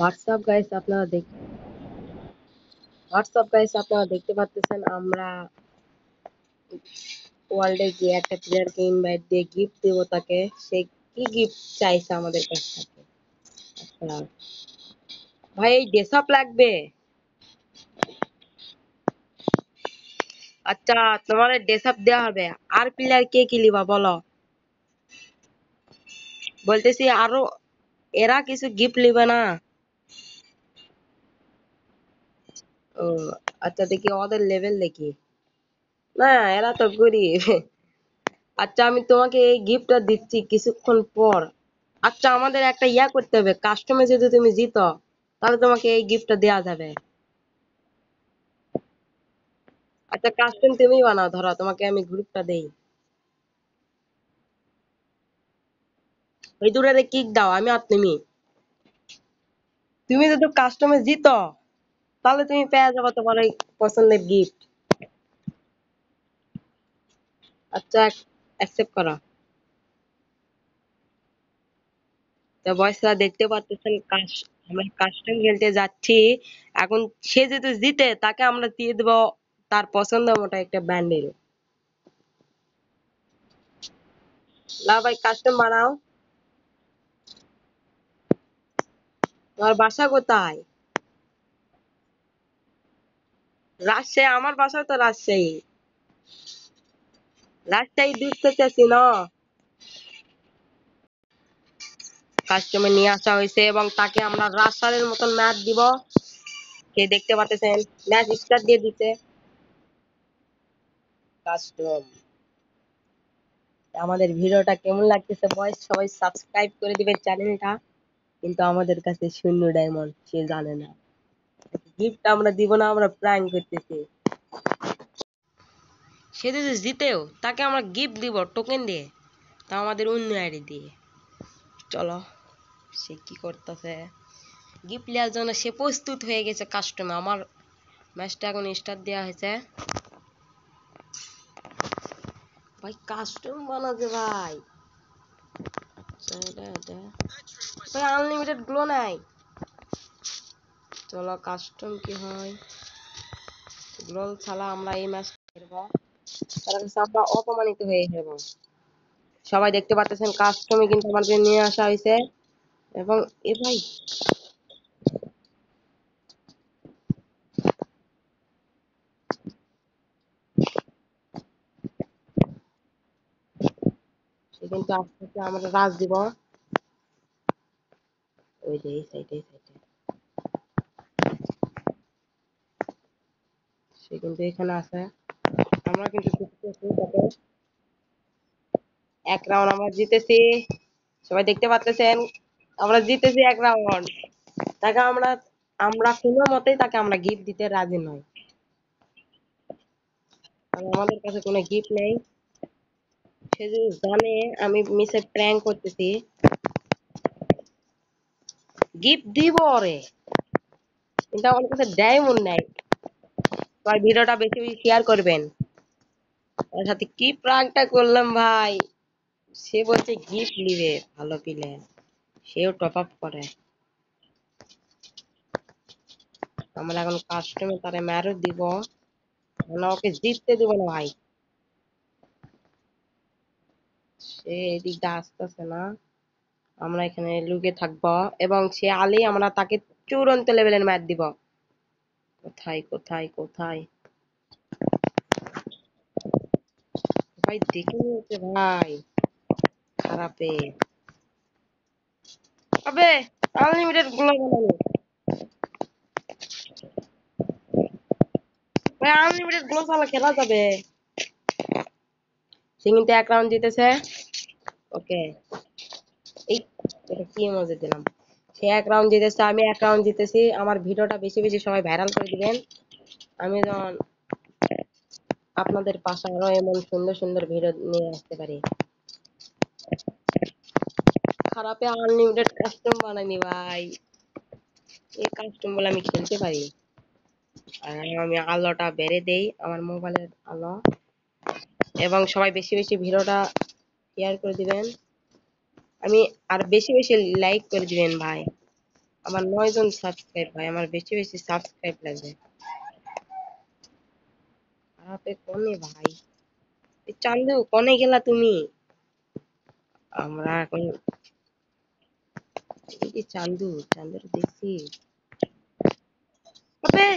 WhatsApp guys আপনারা দেখতে পাচ্ছেন আমরা ওয়ার্ল্ডে গিয়ে একটা প্লেয়ারকে ইনভাইট দিয়ে গিফট দেব তাকে। সে কি গিফট চাইছে আমাদের কাছ থেকে? আচ্ছা ভাই, এই ড্রেসআপ লাগবে? আচ্ছা, তোমার ড্রেসআপ দেওয়া হবে। আর প্লেয়ার কে কি লিবা বলো? বলতেছি আরো এরা কিছু গিফট লিবে না? ও আচ্ছা, দেখি ওদের লেভেল দেখি। না, এরা তো গরিব। আচ্ছা, আমি তোমাকে এই গিফটটা দিচ্ছি কিছুক্ষণ পর। আচ্ছা, আমাদের একটা ইয়া করতে হবে, কাস্টমে যদি তুমি জিতো তাহলে তোমাকে এই গিফটটা দেয়া যাবে। আচ্ছা, কাস্টম তুমি বানাও, ধরো তোমাকে আমি গ্রুপটা দেই। এই দুটারে কিক দাও, আমি আর তুমি যদি কাস্টমে জিতো তাহলে তুমি পেয়ে যাবে তোমার এই পছন্দের গিফট। আচ্ছা, অ্যাকসেপ্ট করো। তো বয়সরা দেখতে পাচ্ছেন আমরা কাস্টম খেলতে যাচ্ছি এখন। সে যদি জিতে তাকে আমরা দিয়ে দেবো তার পছন্দ মতো একটা ব্যান্ডেল। না ভাই, কাস্টম বানাও। তোমার বাসা কোথায়? রাজশাহী? আমার বাসা তো রাজশাহী। রাজশাহী দূর থেকে আছি না। কাস্টমে নিয়ে আসা হয়েছে এবং তাকে আমরা রাজশাহীর মতন ম্যাচ দিব। সে দেখতে পাচ্ছেন ম্যাচ স্টার্ট দিয়ে দিতে। কাস্টম আমাদের ভিডিওটা কেমন লাগতেছে বয়স, সবাই সাবস্ক্রাইব করে দিবেন চ্যানেলটা। কিন্তু আমাদের কাছে শূন্য ডায়মন্ড, সে জানে না। গিফট আমরা দিব না, আমরা প্র্যাঙ্ক করতেছি। সে যদি জিতেও তাকে আমরা গিফট দিব টোকেন দিয়ে, তা আমাদের অন্য আইডি দিয়ে। চলো, সে কি করতেছে। গিফট নেওয়ার জন্য সে প্রস্তুত হয়ে গেছে কাস্টমে। আমার ম্যাচটা এখন স্টার্ট দেওয়া হয়েছে। ভাই কাস্টম বানাতে ভাই। ভাই আনলিমিটেড গ্লো নাই। চলো কাস্টম কি হয়। গ্লো ছাড়া আমরা এই ম্যাচ খেলবো, কারণ আমরা অপমানিত হয়ে যাব। সবাই দেখতে পাচ্ছেন কাস্টমে কিন্তু আমাদের নিয়ে আসা হয়েছে। এবং এ ভাই, সে কিন্তু আস্তে আস্তে আমরা রাজ দিব। ওই যে এই সাইডে সে কিন্তু এখানে আছে। আমরা কিন্তু জিততেছি তাকে। এক রাউন্ড আমরা জিতেছি, সবাই দেখতে পাচ্ছেন। আমরা জিতেছি এক রাউন্ড। তাকে আমরা আমরা কোনো মতেই তাকে আমরা গিফট দিতে রাজি নই, কারণ আমাদের কাছে কোনো গিফট নেই। সে যদি জানে আমি মিসে প্র্যাঙ্ক করতেছি, গিফট দিব ওরে, কিন্তু আমার কাছে ডায়মন্ড নাই। সবাই ভিডিওটা বেশি বেশি শেয়ার করবেন। তার সাথে কি প্র্যাঙ্কটা করলাম ভাই। সে বলছে গিফট নিবে ভালো প্লেয়ার, সেও টপ আপ করে। আমরা এখন কাস্টমে তারে ম্যারও দিব, আমরা ওকে জিততে দিব না ভাই। সে এদিক দিয়ে আসতেছে না, আমরা এখানে লুকে থাকবো এবং সে আলি আমরা তাকে চূড়ান্ত লেভেলের ম্যাচ দিব। কোথায় কোথায় কোথায় ভাই, দেখে নিয়েছে ভাই খারাপে। আবে আনলিমিটেড গুলো বানানো ভাই, আনলিমিটেড গুলো চালা খেলা যাবে। সে কিন্তু এক রাউন্ড জিতেছে। ওকে, এই এটা কি মজা দিলাম। সে এক রাউন্ড জিতেছে, আমি এক রাউন্ড জিতেছি। আমার ভিডিওটা বেশি বেশি সবাই ভাইরাল করে দিবেন। আমি যেমন আপনাদের পাশে আরো এমন সুন্দর সুন্দর ভিডিও নিয়ে আসতে পারি। খারাপে আনলিমিটেড কাস্টম বানাইনি ভাই, এই কাস্টম বলে আমি খেলতে পারি। আর আমি আলোটা বেড়ে দেই, আমার মোবাইলের আলো। এবং সবাই বেশি বেশি ভিডিওটা শেয়ার করে দিবেন। আমি আর বেশি বেশি লাইক করে দিবেন ভাই। আমার 9 জন সাবস্ক্রাইব ভাই, আমার বেশি বেশি সাবস্ক্রাইব লাগবে। আপে কোনে ভাই, এ চান্দু কোনে গেলা তুমি? আমরা এখন এই যে চান্দু, চান্দুর দেখছি। আপে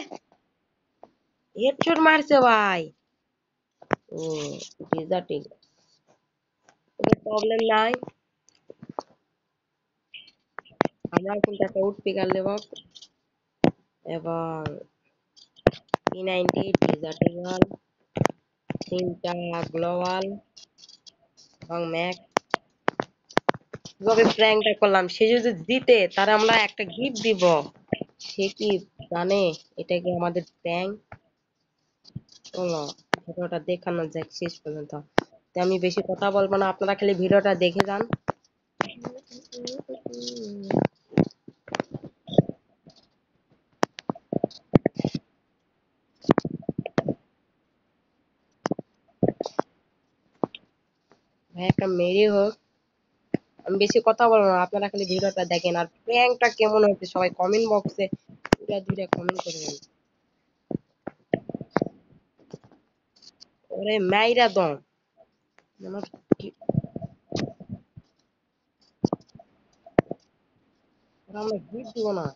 হেডশট মারছে ভাই। ও ডিজার্টিং, কোনো প্রবলেম নাই। আমরা কিন্তু একটা উড পিকার নেব এবং P90 ডিজার্টিং, তিনটা গ্লোবাল এবং ম্যাক। কিভাবে প্র্যাঙ্কটা করলাম, সে যদি জিতে তার আমরা একটা গিফট দিব। সে কি জানে এটা কি আমাদের প্র্যাঙ্ক? চলো ভিডিওটা দেখানো যাক শেষ পর্যন্ত। তো আমি বেশি কথা বলবো না, আপনারা খালি ভিডিওটা দেখে যান। ভাই একটা মেরে হোক, আমি বেশি কথা বলবো না, আপনারা খালি ভিডিওটা দেখেন। আর প্র্যাঙ্কটা কেমন হয়েছে সবাই কমেন্ট বক্সে দুটা দুটা কমেন্ট করবেন। ওরে মাইরা দম, আমার আমরা গিফট দিব না।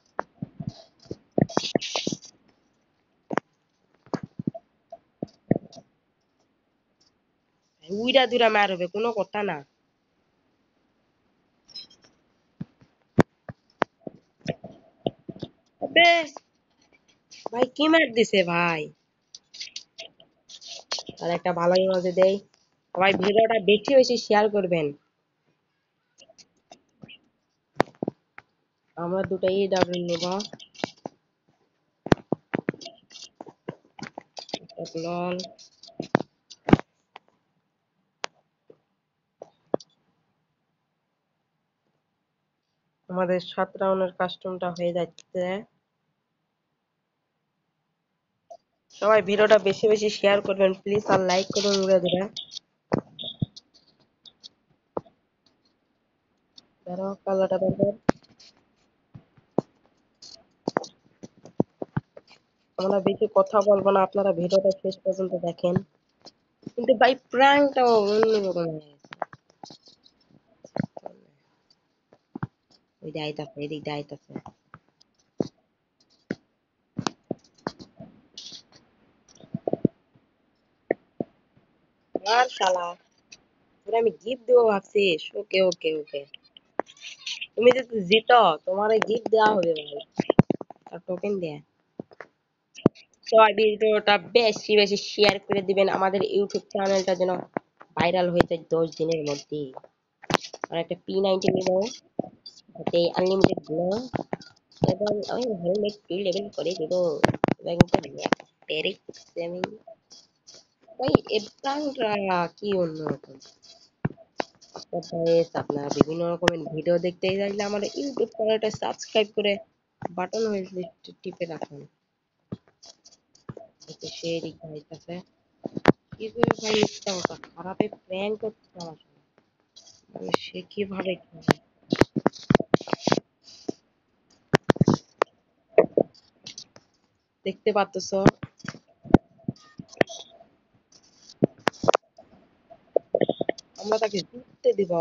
উইরা দুরা মার হবে, কোনো কথা না। বেশ ভাই কি মার দিছে ভাই, আর একটা ভালো ইমোজি দেই। সবাই ভিডিওটা বেশি বেশি শেয়ার করবেন। আমরা দুটো ডাবল নেব, লল। আমাদের 7 রাউন্ডের কাস্টমটা হয়ে যাচ্ছে। সবাই ভিডিওটা বেশি বেশি শেয়ার করবেন প্লিজ, আর লাইক করুন উড়ে ধরে। দাঁড়াও কালারটা দেখবেন। আমরা বেশি কথা বলবো না, আপনারা ভিডিওটা শেষ পর্যন্ত দেখেন। কিন্তু ভাই প্র্যাঙ্কটা অন্যরকম হয়ে গেছে। ওই আইতাছে, এদিক দিয়ে আইতাছে। আর শালা তোরে আমি গিফট দেবো ভাবছিস? ওকে ওকে ওকে, তুমি যদি জিতো তোমার গিফট দেওয়া হবে ভাই, আর টোকেন দেয়া। সবাই ভিডিওটা বেশি বেশি শেয়ার করে দিবেন, আমাদের ইউটিউব চ্যানেলটা যেন ভাইরাল হয়ে যায় 10 দিনের মধ্যে। আর একটা P90 নিব, তাতে আনলিমিটেড গ্লো এবং আমি হেলমেট 2 লেভেল করে দেব। এবং আমি ভাই এর প্রাণটা কি অন্যরকম। আপনারা বিভিন্ন রকমের ভিডিও দেখতে চাইলে আমার ইউটিউব চ্যানেলটা সাবস্ক্রাইব করে বাটন হয়েছে টিপে রাখুন। এতে সে দেখাইতেছে কি করে ভাই, মিথ্যা কথা, খারাপে প্র্যাঙ্ক করছে আমার সঙ্গে। মানে সে কিভাবে করে। দেখতে পাচ্ছ, আমরা তাকে জিততে দিব।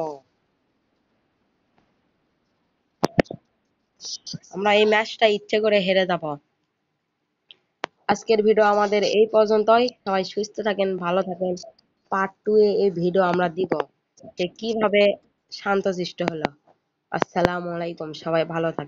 আমরা এই ম্যাচটা ইচ্ছে করে হেরে যাব। আজকের ভিডিও আমাদের এই পর্যন্তই, সবাই সুস্থ থাকেন ভালো থাকেন। পার্ট 2 এ এই ভিডিও আমরা দিব যে কিভাবে শান্তশিষ্ট হলো। আসসালামু আলাইকুম, সবাই ভালো থাকেন।